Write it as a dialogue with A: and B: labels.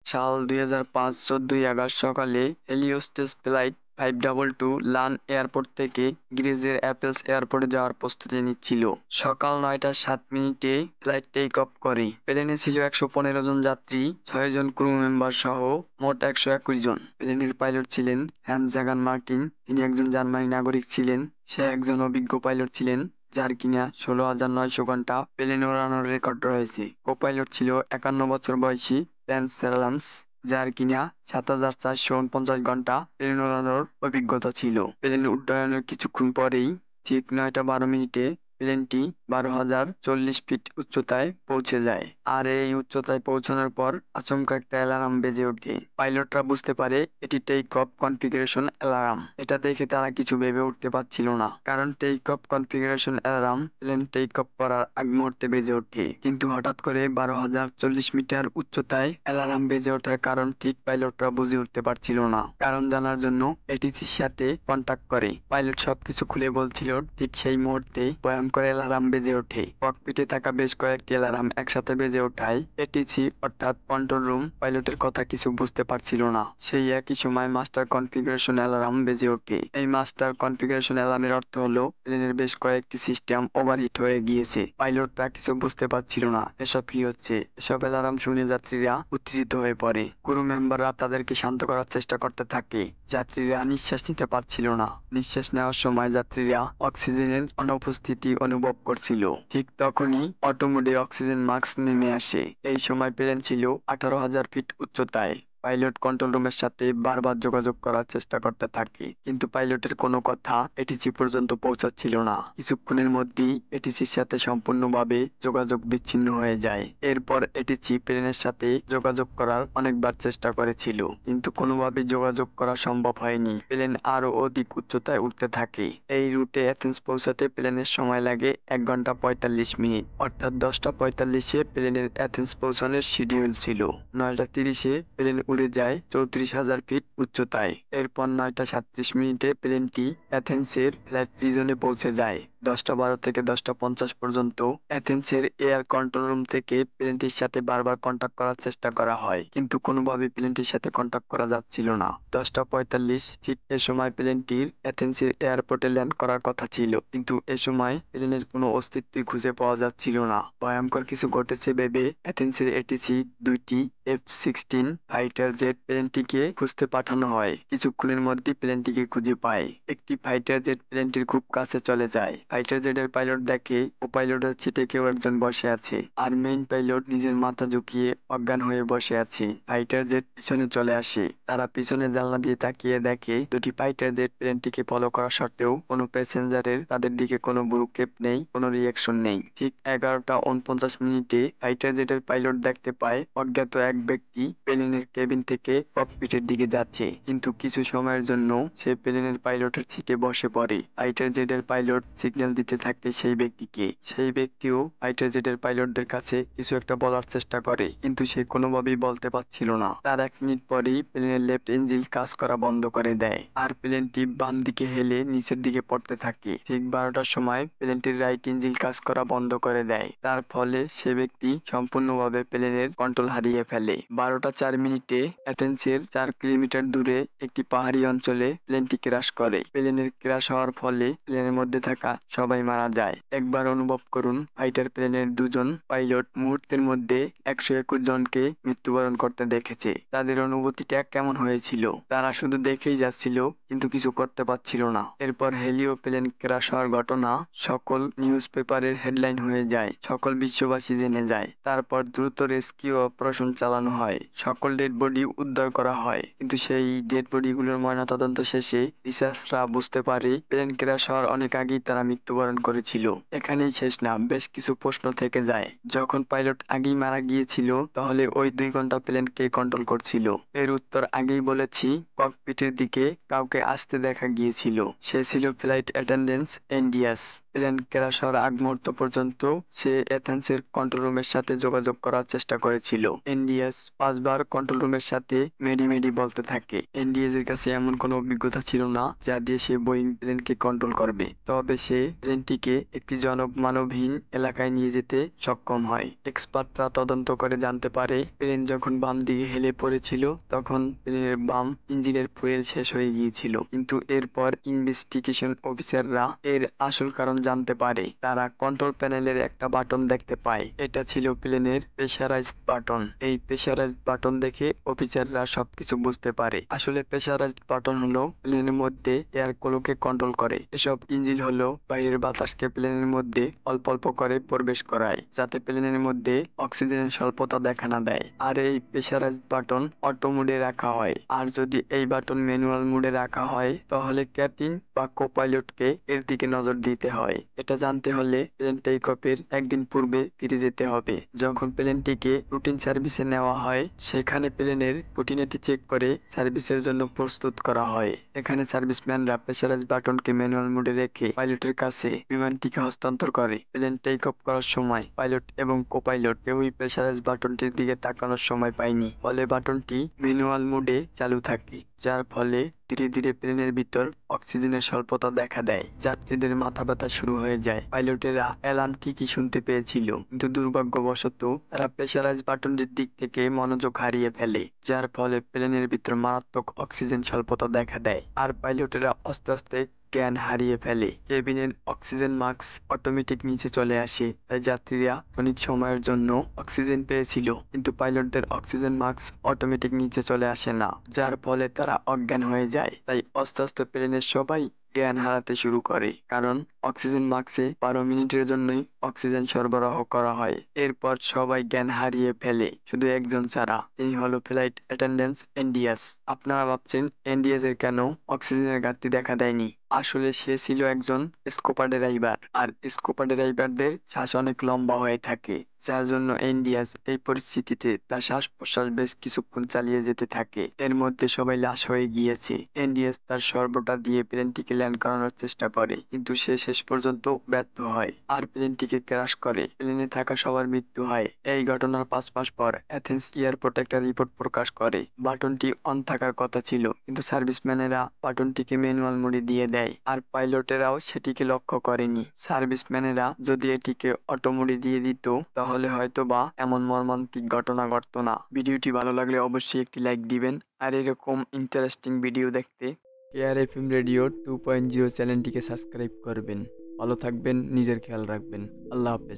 A: সাল 2005 14ই আগস্ট সকালে হেলিওস্টেস ফ্লাইট 522 লান এয়ারপোর্ট থেকে গ্রিজের অ্যাপেলস এয়ারপোর্টে যাওয়ার প্রস্তুতি নিচ্ছিল। সকাল 9টা 7 মিনিটে ফ্লাইট টেক অফ করে। প্লেনে ছিল 115 জন যাত্রী, 6 জন ক্রু মেম্বার সহ মোট 121 জন। প্লেনের পাইলট ছিলেন হ্যান্স জাগান মার্টিন। তিনি একজন জার্মানি নাগরিক ছিলেন। সে একজন অভিজ্ঞ পাইলট ছিলেন, যার কিনা 16,900 ঘন্টা প্লেনে ওড়ানোর রেকর্ড রয়েছে। কো-পাইলট ছিল 51 বছর বয়সী ল্যান্স স্যালামস, যার কিনা 7,449 ঘন্টা প্লেন ওড়ানোর অভিজ্ঞতা ছিল। প্লেন উড্ডয়নের কিছুক্ষণ পরেই ঠিক 9টা 12 মিনিটে প্লেনটি 12,040 ফিট উচ্চতায় পৌঁছে যায়। আর এই উচ্চতায় পৌঁছানোর পর আচমকা একটা অ্যালার্ম বেজে ওঠে। পাইলটরা বুঝতে পারে এটি টেক অফ কনফিগারেশন অ্যালার্ম। এটা দেখে তারা কিছু ভেবে উঠতে পারছিল না, কারণ take off configuration alarm plane take off করার আগ মুহূর্তে বেজে ওঠে। কিন্তু হঠাৎ করে 12,040 মিটার উচ্চতায় অ্যালার্ম বেজে ওঠার কারণ ঠিক পাইলটরা বুঝে উঠতে পারছিল না। কারণ জানার জন্য এটিসির সাথে কন্টাক্ট করে। পাইলট সবকিছু খুলে বলছিল। ঠিক সেই মুহূর্তে ভয়ঙ্কর অ্যালার্ম বেজে ওঠে। ককপিটে থাকা বেশ কয়েকটি অ্যালার্ম একসাথে বেজে ওঠায় এটিসি অর্থাৎ কন্ট্রোল রুম পাইলটের কথা কিছু বুঝতে পারছিল না। সেই একই সময় মাস্টার কনফিগারেশন অ্যালার্ম বেজে ওঠে। এই মাস্টার কনফিগারেশন অ্যালার্মের অর্থ হলো প্লেনের বেশ কয়েকটি সিস্টেম ওভারহিট হয়ে গিয়েছে। পাইলটরা কিছু বুঝতে পারছিল না এসব কি হচ্ছে। এসব অ্যালার্ম শুনে যাত্রীরা উত্তেজিত হয়ে পড়ে। ক্রু মেম্বাররা তাদেরকে শান্ত করার চেষ্টা করতে থাকে। যাত্রীরা নিঃশ্বাস নিতে পারছিল না। নিঃশ্বাস নেওয়ার সময় যাত্রীরা অক্সিজেনের অনুপস্থিতি অনুভব করছিল। ঠিক তখনই অটো মোডে অক্সিজেন মাস্ক নেমে আসে। এই সময় প্লেন ছিল 18,000 ফিট উচ্চতায়। পাইলট কন্ট্রোল রুমের সাথে বারবার যোগাযোগ করার চেষ্টা করতে থাকে, কিন্তু পাইলটের কোনো কথা এটিসি পর্যন্ত পৌঁছাচ্ছিল না। কিছুক্ষণের মধ্যেই এটিসির সাথে সম্পূর্ণভাবে যোগাযোগ বিচ্ছিন্ন হয়ে যায়। এরপর এটিসি প্লেনের সাথে যোগাযোগ করার অনেকবার চেষ্টা করেছিল, কিন্তু কোনোভাবেই যোগাযোগ করা সম্ভব হয়নি। প্লেন আরো অধিক উচ্চতায় উঠতে থাকে। এই রুটে এথেন্স পৌঁছাতে প্লেনের সময় লাগে 1 ঘন্টা 45 মিনিট। অর্থাৎ 10টা 45-এ প্লেনের এথেন্স পৌঁছানোর শিডিউল ছিল। 9টা 30-এ প্লেন উড়ে যায় 34,000 ফিট উচ্চতায়। এরপর 9টা 37 মিনিটে প্লেনটি এথেন্সের ফ্লাইট রিজনে পৌঁছে যায়। 10টা 12 থেকে 10টা 50 পর্যন্ত এথেন্সের এয়ার কন্ট্রোল রুম থেকে প্লেনটির সাথে বারবার কন্টাক্ট করার চেষ্টা করা হয়, কিন্তু কোনোভাবেই প্লেনটির সাথে কন্টাক্ট করা যাচ্ছিল না। 10টা 45 ঠিক এ সময় প্লেনটির এথেন্সের এয়ারপোর্টে ল্যান্ড করার কথা ছিল, কিন্তু এ সময় প্লেনের কোনো অস্তিত্বই খুঁজে পাওয়া যাচ্ছিল না। ভয়ঙ্কর কিছু ঘটেছে ভেবে এথেন্সের এটিসি 2টি F-16 ফাইটার জেট প্লেনটিকে খুঁজতে পাঠানো হয়। কিছুক্ষণের মধ্যেই প্লেনটিকে খুঁজে পায়। একটি ফাইটার জেট প্লেনটির খুব কাছে চলে যায়। ফাইটার জেটের পাইলট দেখে ও পাইলটের সিটে কেউ একজন বসে আছে, আর মেইন পাইলট নিজের মাথা ঝুঁকিয়ে অজ্ঞান হয়ে বসে আছে। ফাইটার জেট পিছনে চলে আসে। তারা পিছনে জানলা দিয়ে তাকিয়ে দেখে দুটি ফাইটার জেট প্লেনটিকে ফলো করা সত্ত্বেও কোনো প্যাসেঞ্জারের তাদের দিকে কোনো ভ্রুক্ষেপ নেই, কোনো রিয়াকশন নেই। ঠিক 11টা 49 মিনিটে ফাইটার জেটের পাইলট দেখতে পায় অজ্ঞাত এক ব্যক্তি প্লেনের কেবিন থেকে ককপিটের দিকে যাচ্ছে, কিন্তু কিছু সময়ের জন্য সে প্লেনের পাইলটের সিটে বসে পড়ে। ফাইটার জেটের পাইলট সিগন্যাল দিতে থাকে সেই ব্যক্তিকে। সেই ব্যক্তিও ফাইটার জেটের পাইলটদের কাছে কিছু একটা বলার চেষ্টা করে, কিন্তু সে কোনোভাবেই বলতে পারছিল না। তার 1 মিনিট পরেই প্লেনের লেফট ইঞ্জিন কাজ করা বন্ধ করে দেয়, আর প্লেনটি বাম দিকে হেলে নিচের দিকে পড়তে থাকে। ঠিক 12টার সময় প্লেনটির রাইট ইঞ্জিন কাজ করা বন্ধ করে দেয়। তার ফলে সে ব্যক্তি সম্পূর্ণভাবে প্লেনের কন্ট্রোল হারিয়ে ফেলে। 12টা 4 মিনিটে এথেন্সের 4 কিলোমিটার দূরে একটি পাহাড়ি অঞ্চলে প্লেনটি ক্র্যাশ করে। প্লেনের ক্র্যাশ হওয়ার ফলে প্লেনের মধ্যে থাকা সবাই মারা যায়। একবার অনুভব করুন, ফাইটার প্লেনের 2 জন পাইলট মুহূর্তের মধ্যে 121 জনকে মৃত্যুবরণ করতে দেখেছে। তাদের অনুভূতিটা কেমন হয়েছিল? তারা শুধু দেখেই যাচ্ছিল, কিন্তু কিছু করতে পারছিল না। এরপর হেলিও প্লেন ক্র্যাশ হওয়ার ঘটনা সকল নিউজ পেপারের হেডলাইন হয়ে যায়। সকল বিশ্ববাসী জেনে যায়। তারপর দ্রুত রেস্কিউ অপারেশন চালানো হয়। সকল ডেড বডি উদ্ধার করা হয়, কিন্তু সেই ডেড বডিগুলোর ময়নাতদন্ত শেষে রিসার্চরা বুঝতে পারে প্লেন ক্র্যাশ হওয়ার অনেক আগেই তারা মৃত্যুবরণ করেছিল। এখানেই শেষ না, বেশ কিছু প্রশ্ন থেকে যায়। যখন পাইলট আগেই মারা গিয়েছিল, তাহলে ওই 2 ঘন্টা প্লেন কে কন্ট্রোল করছিল? এর উত্তর আগেই বলেছি, ককপিটের দিকে কাউকে আসতে দেখা গিয়েছিল। সে ছিল ফ্লাইট অ্যাটেন্ডেন্ট এন্ডিয়াস। প্লেন ক্র্যাশ হওয়ার আগ মুহূর্ত পর্যন্ত সে এথেন্সের কন্ট্রোল রুমের সাথে যোগাযোগ করার চেষ্টা করেছিল। এনডিএস 5বার কন্ট্রোল রুমের সাথে মেডি মেডি বলতে থাকে। এনডিএস এর কাছে এমন কোনো অভিজ্ঞতা ছিল না যা দিয়ে সে বোয়িং প্লেনকে কন্ট্রোল করবে, তবে সে প্লেনটিকে একটি জনমানবহীন এলাকায় নিয়ে যেতে সক্ষম হয়। এক্সপার্টরা তদন্ত করে জানতে পারে প্লেন যখন বাম দিকে হেলে পড়েছিল তখন প্লেনের বাম ইঞ্জিনের ফুয়েল শেষ হয়ে গিয়েছিল। কিন্তু এরপর ইনভেস্টিগেশন অফিসাররা এর আসল কারণ জানতে পারে। তারা কন্ট্রোল প্যানেলের একটা বাটন দেখতে পায়। এটা ছিল প্লেনের প্রেসারাইজড বাটন। এই প্রেসারাইজড বাটন দেখে অফিসাররা সবকিছু বুঝতে পারে। আসলে প্রেসারাইজড বাটন হলো প্লেনের মধ্যে এয়ার ফ্লোকে কন্ট্রোল করে। এসব ইঞ্জিন হলো বাইরের বাতাসকে প্লেনের মধ্যে অল্প অল্প করে প্রবেশ করায়, যাতে প্লেনের মধ্যে অক্সিজেনের স্বল্পতা দেখা না দেয়। আর এই প্রেসারাইজড বাটন অটো মোডে রাখা হয়। আর যদি এই বাটন ম্যানুয়াল মোডে রাখা হয় তাহলে ক্যাপ্টেন বা কোপাইলটকে এর দিকে নজর দিতে হয়। এটা জানতে হলে প্লেন টেক অফের একদিন পূর্বে ফিরে যেতে হবে। যখন প্লেনটিকে রুটিন সার্ভিসে নেওয়া হয় সেখানে প্লেনের খুঁটিনাটি চেক করে সার্ভিসের জন্য প্রস্তুত করা হয়। এখানে সার্ভিসম্যানরা প্রেসারাইজ বাটনকে ম্যানুয়াল মোডে রেখে পাইলটের কাছে বিমানটিকে হস্তান্তর করে। প্লেন টেক অফ করার সময় পাইলট এবং কোপাইলট কেউই প্রেসারাইজ বাটনটির দিকে তাকানোর সময় পায়নি, ফলে বাটনটি ম্যানুয়াল মোডে চালু থাকে, যার ফলে ধীরে ধীরে প্লেনের ভিতর অক্সিজেনের স্বল্পতা দেখা দেয়। যাত্রীদের মাথা ব্যথা শুরু হয়ে যায়। পাইলটেরা অ্যালার্ম ঠিকই শুনতে পেয়েছিল, কিন্তু দুর্ভাগ্যবশত তারা প্রেসারাইজ বাটনটির দিক থেকে মনোযোগ হারিয়ে ফেলে, যার ফলে প্লেনের ভিতর মারাত্মক অক্সিজেন স্বল্পতা দেখা দেয়। আর পাইলটেরা আস্তে আস্তে জ্ঞান হারিয়ে ফেলে। কেবিনের অক্সিজেন মাস্ক অটোমেটিক নিচে চলে আসে। তাই যাত্রীরা ক্ষণিক সময়ের জন্য অক্সিজেন পেয়েছিল, কিন্তু পাইলটদের অক্সিজেন মাস্ক অটোমেটিক নিচে চলে আসে না, যার ফলে তারা অজ্ঞান হয়ে যায়। তাই আস্তে আস্তে প্লেনের সবাই জ্ঞান হারাতে শুরু করে, কারণ অক্সিজেন মাস্কে 12 মিনিটের জন্যই অক্সিজেন সরবরাহ করা হয়। এরপর সবাই জ্ঞান হারিয়ে ফেলে, শুধু একজন ছাড়া, তিনি হলো ফ্লাইট অ্যাটেন্ডেন্ট এনডিএস। আপনারা ভাবছেন এনডিএস এর কেন অক্সিজেনের ঘাটতি দেখা দেয়নি? আসলে সে ছিল একজন স্কুবা ড্রাইভার, আর স্কুবা ড্রাইভারদের শ্বাস অনেক লম্বা হয়ে থাকে, যার জন্য এনডিএস এই পরিস্থিতিতে তার শ্বাস প্রশ্বাস বেশ কিছুক্ষণ চালিয়ে যেতে থাকে। এর মধ্যে সবাই লাশ হয়ে গিয়েছে। এনডিএস তার সর্বটা দিয়ে প্লেনটিকে ল্যান্ড করানোর চেষ্টা করে, কিন্তু সে শেষ পর্যন্ত ব্যর্থ হয় আর প্লেনটিকে ক্র্যাশ করে। প্লেনে থাকা সবার মৃত্যু হয়। এই ঘটনার 5 মাস পর অ্যাথেন্স এয়ারপোর্ট একটা রিপোর্ট প্রকাশ করে বাটনটি অন থাকার কথা ছিল, কিন্তু সার্ভিসম্যানেরা বাটনটিকে ম্যানুয়াল মোডে দিয়ে দেয়, আর পাইলটেরাও সেটিকে লক্ষ্য করেনি। সার্ভিসম্যানেরা যদি এটিকে অটো মোডে দিয়ে দিত তাহলে হয়তো বা এমন মর্মান্তিক ঘটনা ঘটতো না। ভিডিওটি ভালো লাগলে অবশ্যই একটি লাইক দিবেন, আর এরকম ইন্টারেস্টিং ভিডিও দেখতে এআরএফএম রেডিও 2.0 চ্যানেলটিকে সাবস্ক্রাইব করবেন। ভালো থাকবেন, নিজের খেয়াল রাখবেন। আল্লাহ হাফেজ।